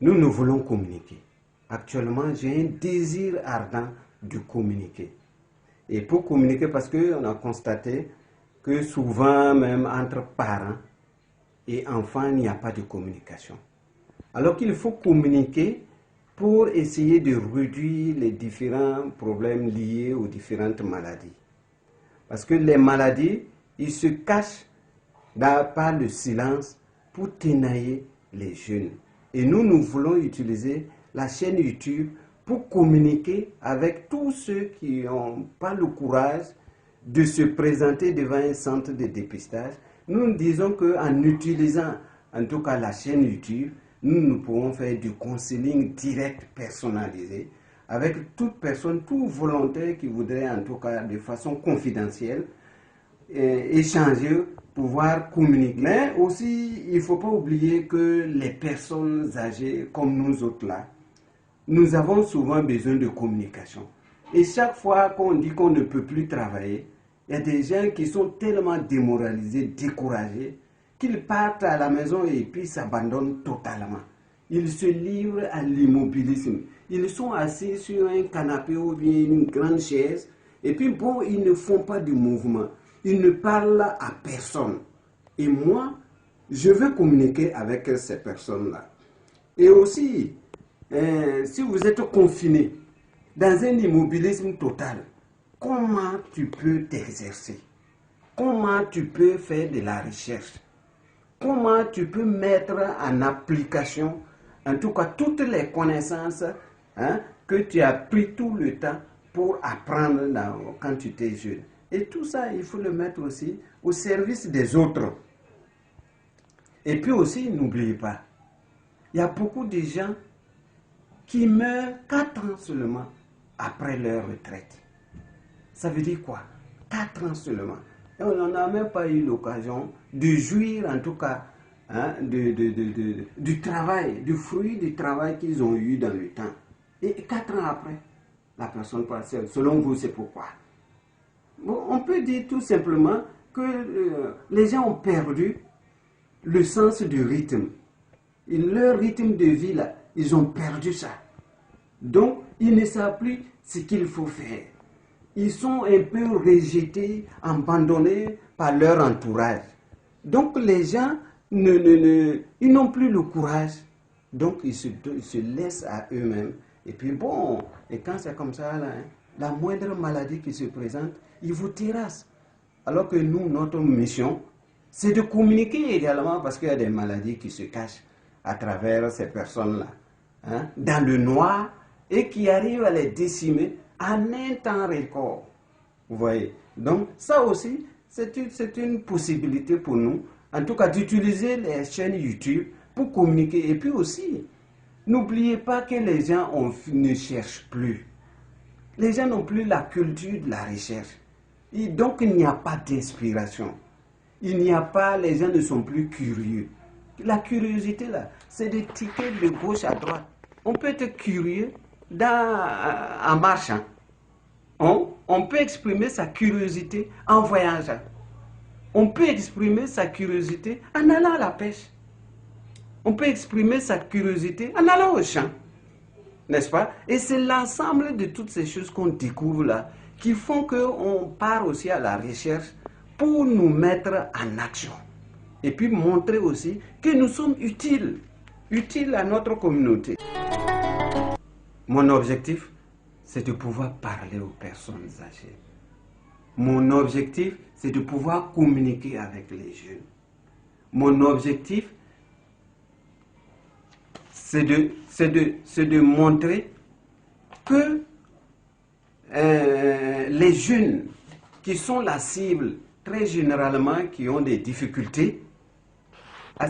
Nous voulons communiquer. Actuellement, j'ai un désir ardent de communiquer. Et pour communiquer, parce qu'on a constaté que souvent, même entre parents et enfants, il n'y a pas de communication. Alors qu'il faut communiquer pour essayer de réduire les différents problèmes liés aux différentes maladies. Parce que les maladies, ils se cachent par le silence pour ténailler les jeunes. Et nous voulons utiliser la chaîne YouTube pour communiquer avec tous ceux qui n'ont pas le courage de se présenter devant un centre de dépistage. Nous disons qu'en utilisant en tout cas la chaîne YouTube, nous pouvons faire du counseling direct personnalisé avec toute personne, tout volontaire qui voudrait en tout cas de façon confidentielle échanger, pouvoir communiquer. Mais aussi, il ne faut pas oublier que les personnes âgées comme nous autres là, nous avons souvent besoin de communication. Et chaque fois qu'on dit qu'on ne peut plus travailler, il y a des gens qui sont tellement démoralisés, découragés, qu'ils partent à la maison et puis s'abandonnent totalement. Ils se livrent à l'immobilisme. Ils sont assis sur un canapé ou bien une grande chaise, et puis bon, ils ne font pas de mouvement. Ils ne parlent à personne. Et moi, je veux communiquer avec ces personnes-là. Et aussi, si vous êtes confiné dans un immobilisme total, comment tu peux t'exercer? Comment tu peux faire de la recherche? Comment tu peux mettre en application, en tout cas, toutes les connaissances que tu as pris tout le temps pour apprendre quand tu étais jeune? Et tout ça, il faut le mettre aussi au service des autres. Et puis aussi, n'oubliez pas, il y a beaucoup de gens qui meurent 4 ans seulement après leur retraite. Ça veut dire quoi? 4 ans seulement. Et on n'a même pas eu l'occasion de jouir, en tout cas, du travail, du fruit du travail qu'ils ont eu dans le temps. Et 4 ans après, la personne passe. Selon vous, c'est pourquoi? Bon, on peut dire tout simplement que les gens ont perdu le sens du rythme. Leur rythme de vie, là, ils ont perdu ça. Donc, ils ne savent plus ce qu'il faut faire. Ils sont un peu rejetés, abandonnés par leur entourage. Donc, les gens, ils n'ont plus le courage. Donc, ils se laissent à eux-mêmes. Et puis, bon, et quand c'est comme ça, là, la moindre maladie qui se présente, ils vous terrassent. Alors que nous, notre mission, c'est de communiquer également, parce qu'il y a des maladies qui se cachent à travers ces personnes-là, dans le noir, et qui arrivent à les décimer en un temps record. Vous voyez? Donc, ça aussi, c'est une possibilité pour nous, en tout cas, d'utiliser les chaînes YouTube pour communiquer. Et puis aussi, n'oubliez pas que les gens ne cherchent plus. Les gens n'ont plus la culture de la recherche. Et donc, il n'y a pas d'inspiration. Il n'y a pas, les gens ne sont plus curieux. La curiosité, là, c'est de ticker de gauche à droite. On peut être curieux en marchant. On peut exprimer sa curiosité en voyageant. On peut exprimer sa curiosité en allant à la pêche. On peut exprimer sa curiosité en allant au champ. N'est-ce pas? Et c'est l'ensemble de toutes ces choses qu'on découvre là qui font qu'on part aussi à la recherche pour nous mettre en action. Et puis montrer aussi que nous sommes utiles à notre communauté. Mon objectif, c'est de pouvoir parler aux personnes âgées. Mon objectif, c'est de pouvoir communiquer avec les jeunes. Mon objectif, c'est de montrer que les jeunes qui sont la cible, très généralement, qui ont des difficultés,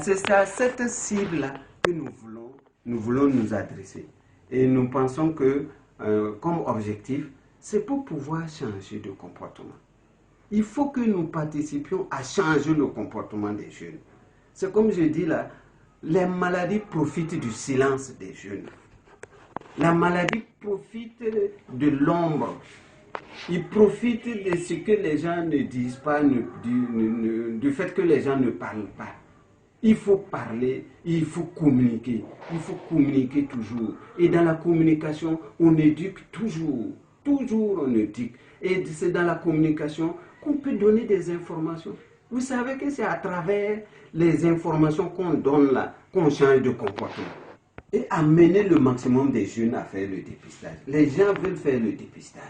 c'est à cette cible-là que nous voulons nous adresser. Et nous pensons que, comme objectif, c'est pour pouvoir changer de comportement. Il faut que nous participions à changer le comportement des jeunes. C'est comme je dis là, les maladies profitent du silence des jeunes. La maladie profite de l'ombre. Il profite de ce que les gens ne disent pas, du fait que les gens ne parlent pas. Il faut parler, il faut communiquer. Il faut communiquer toujours. Et dans la communication, on éduque toujours. Toujours on éduque. Et c'est dans la communication qu'on peut donner des informations. Vous savez que c'est à travers les informations qu'on donne là, qu'on change de comportement. Et amener le maximum des jeunes à faire le dépistage. Les gens veulent faire le dépistage.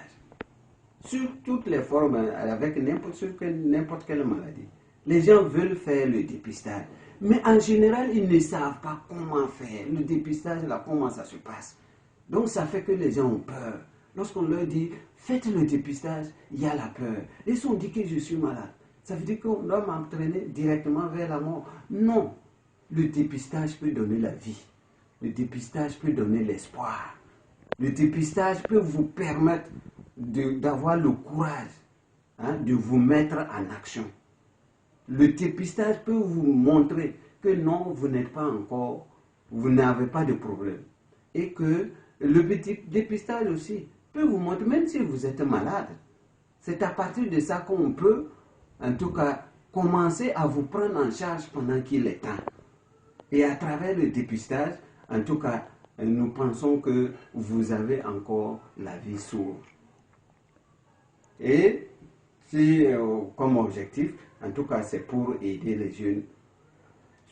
Sur toutes les formes, avec n'importe quelle maladie. Les gens veulent faire le dépistage. Mais en général, ils ne savent pas comment faire. Le dépistage, là, comment ça se passe. Donc, ça fait que les gens ont peur. Lorsqu'on leur dit, faites le dépistage, il y a la peur. Ils sont dit que je suis malade. Ça veut dire qu'on doit m'entraîner directement vers la mort. Non. Le dépistage peut donner la vie. Le dépistage peut donner l'espoir. Le dépistage peut vous permettre d'avoir le courage de vous mettre en action. Le dépistage peut vous montrer que non, vous n'êtes pas encore, vous n'avez pas de problème. Et que le dépistage aussi peut vous montrer, même si vous êtes malade, c'est à partir de ça qu'on peut, en tout cas, commencer à vous prendre en charge pendant qu'il est temps. Et à travers le dépistage, en tout cas, nous pensons que vous avez encore la vie sauve. Et si, comme objectif, en tout cas, c'est pour aider les jeunes,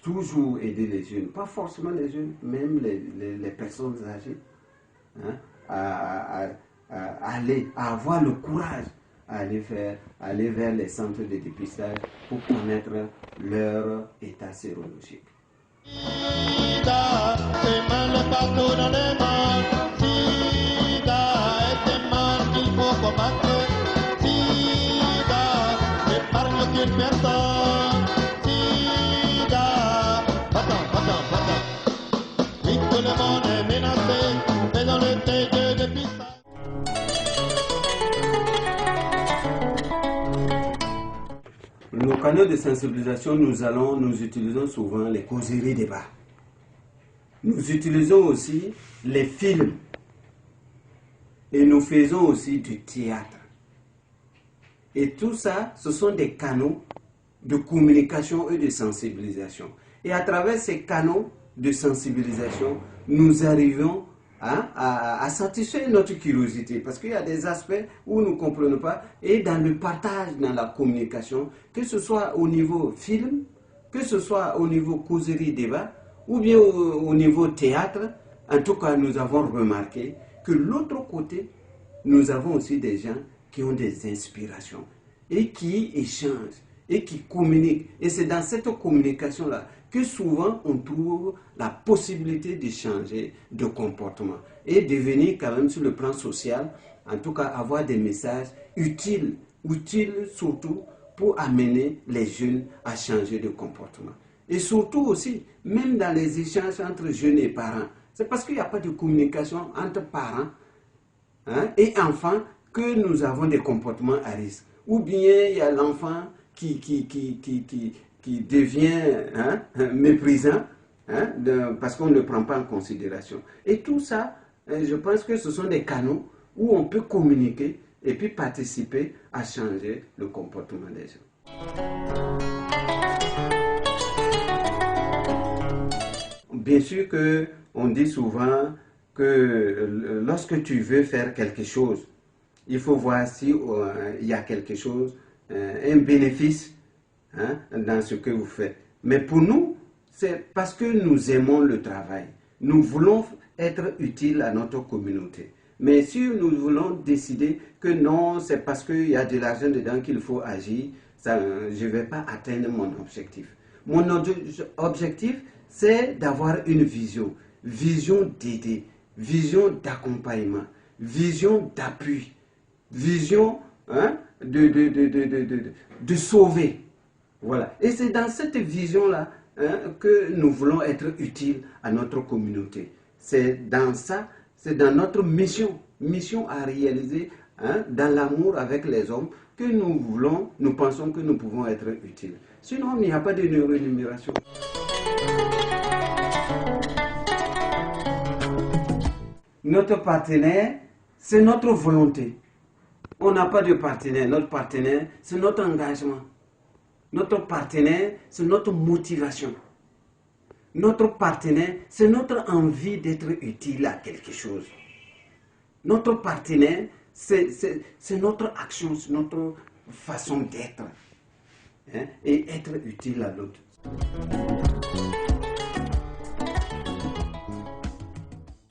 toujours aider les jeunes, pas forcément les jeunes, même les personnes âgées, à avoir le courage à aller vers les centres de dépistage pour connaître leur état sérologique. Sida, c'est mal partout dans les mondes. Sida est un mal qu'il faut combattre. Sida, n'épargne aucune personne. Sida, va-t'en. Vite que le monde est menacé, mais dans le thé de dépistage. Nos canaux de sensibilisation, nous utilisons souvent les causeries débats. Nous utilisons aussi les films. Et nous faisons aussi du théâtre. Et tout ça, ce sont des canaux de communication et de sensibilisation. Et à travers ces canaux de sensibilisation, nous arrivons à satisfaire notre curiosité, parce qu'il y a des aspects où nous ne comprenons pas, et dans le partage, dans la communication, que ce soit au niveau film, que ce soit au niveau causerie débat, ou bien au niveau théâtre, en tout cas nous avons remarqué que l'autre côté, nous avons aussi des gens qui ont des inspirations, et qui échangent, et qui communiquent, et c'est dans cette communication-là que souvent on trouve la possibilité de changer de comportement et devenir quand même sur le plan social, en tout cas avoir des messages utiles surtout pour amener les jeunes à changer de comportement. Et surtout aussi, même dans les échanges entre jeunes et parents, c'est parce qu'il n'y a pas de communication entre parents et enfants que nous avons des comportements à risque. Ou bien il y a l'enfant qui devient méprisant parce qu'on ne le prend pas en considération. Et tout ça, je pense que ce sont des canaux où on peut communiquer et puis participer à changer le comportement des gens. Bien sûr qu'on dit souvent que lorsque tu veux faire quelque chose, il faut voir si il y a quelque chose, un bénéfice dans ce que vous faites. Mais pour nous, c'est parce que nous aimons le travail. Nous voulons être utiles à notre communauté. Mais si nous voulons décider que non, c'est parce qu'il y a de l'argent dedans qu'il faut agir, ça, je ne vais pas atteindre mon objectif. Mon objectif, c'est d'avoir une vision. Vision d'aider, vision d'accompagnement, vision d'appui, vision de sauver. Voilà. Et c'est dans cette vision-là que nous voulons être utiles à notre communauté. C'est dans ça, c'est dans notre mission à réaliser dans l'amour avec les hommes que nous pensons que nous pouvons être utiles. Sinon, il n'y a pas de rémunération. Notre partenaire, c'est notre volonté. On n'a pas de partenaire. Notre partenaire, c'est notre engagement. Notre partenaire, c'est notre motivation. Notre partenaire, c'est notre envie d'être utile à quelque chose. Notre partenaire, c'est notre action, c'est notre façon d'être, hein, et être utile à l'autre.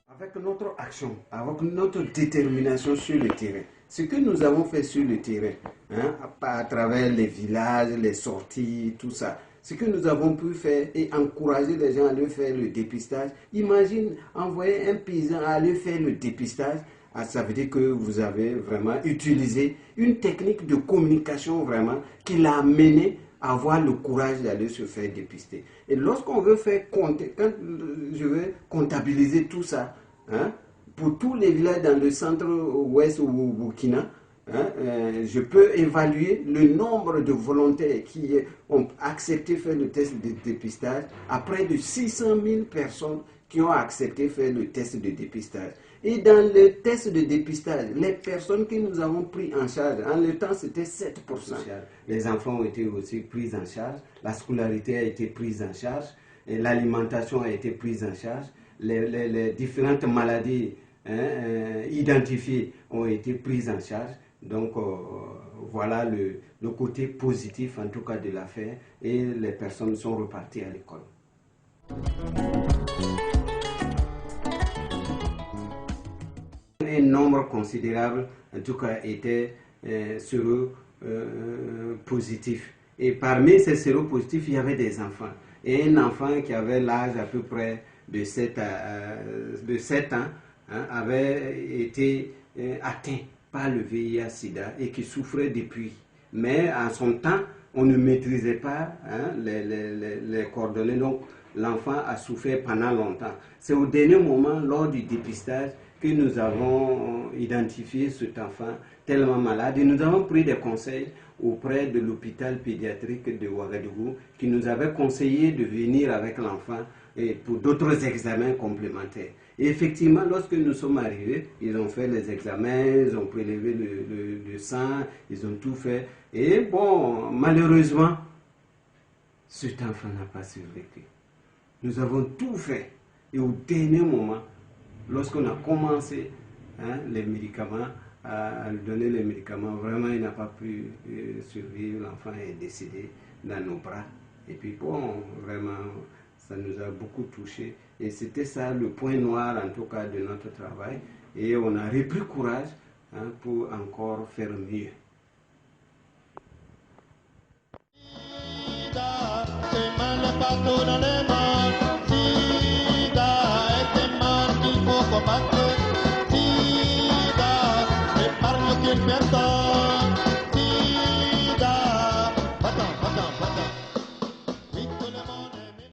Avec notre action, avec notre détermination sur le terrain, ce que nous avons fait sur le terrain, hein, à travers les villages, les sorties, tout ça, ce que nous avons pu faire et encourager les gens à aller faire le dépistage. Imagine envoyer un paysan à aller faire le dépistage. Ah, ça veut dire que vous avez vraiment utilisé une technique de communication vraiment qui l'a amené à avoir le courage d'aller se faire dépister. Et lorsqu'on veut faire compter, quand je veux comptabiliser tout ça, hein, pour tous les villages dans le centre-ouest au Burkina, hein, je peux évaluer le nombre de volontaires qui ont accepté faire le test de dépistage à près de 600 000 personnes qui ont accepté faire le test de dépistage. Et dans le test de dépistage, les personnes que nous avons pris en charge, en le temps c'était 7%. Les enfants ont été aussi pris en charge, la scolarité a été prise en charge, l'alimentation a été prise en charge, les différentes maladies, hein, identifiées ont été prises en charge. Donc voilà le côté positif en tout cas de l'affaire, et les personnes sont reparties à l'école. Un nombre considérable en tout cas était séropositif. Et parmi ces séropositifs, il y avait des enfants. Et un enfant qui avait l'âge à peu près de 7 ans, hein, avait été atteint par le VIH-Sida et qui souffrait depuis. Mais en son temps, on ne maîtrisait pas, hein, les coordonnées, donc l'enfant a souffert pendant longtemps. C'est au dernier moment, lors du dépistage, que nous avons identifié cet enfant tellement malade, et nous avons pris des conseils auprès de l'hôpital pédiatrique de Ouagadougou qui nous avait conseillé de venir avec l'enfant pour d'autres examens complémentaires. Et effectivement, lorsque nous sommes arrivés, ils ont fait les examens, ils ont prélevé le sang, ils ont tout fait. Et bon, malheureusement, cet enfant n'a pas survécu. Nous avons tout fait. Et au dernier moment, lorsqu'on a commencé, hein, les médicaments, à lui donner les médicaments, vraiment il n'a pas pu survivre, l'enfant est décédé dans nos bras. Et puis bon, vraiment, ça nous a beaucoup touchés. Et c'était ça le point noir en tout cas de notre travail. Et on a repris courage, hein, pour encore faire mieux. Sida, épargne qu'il perd.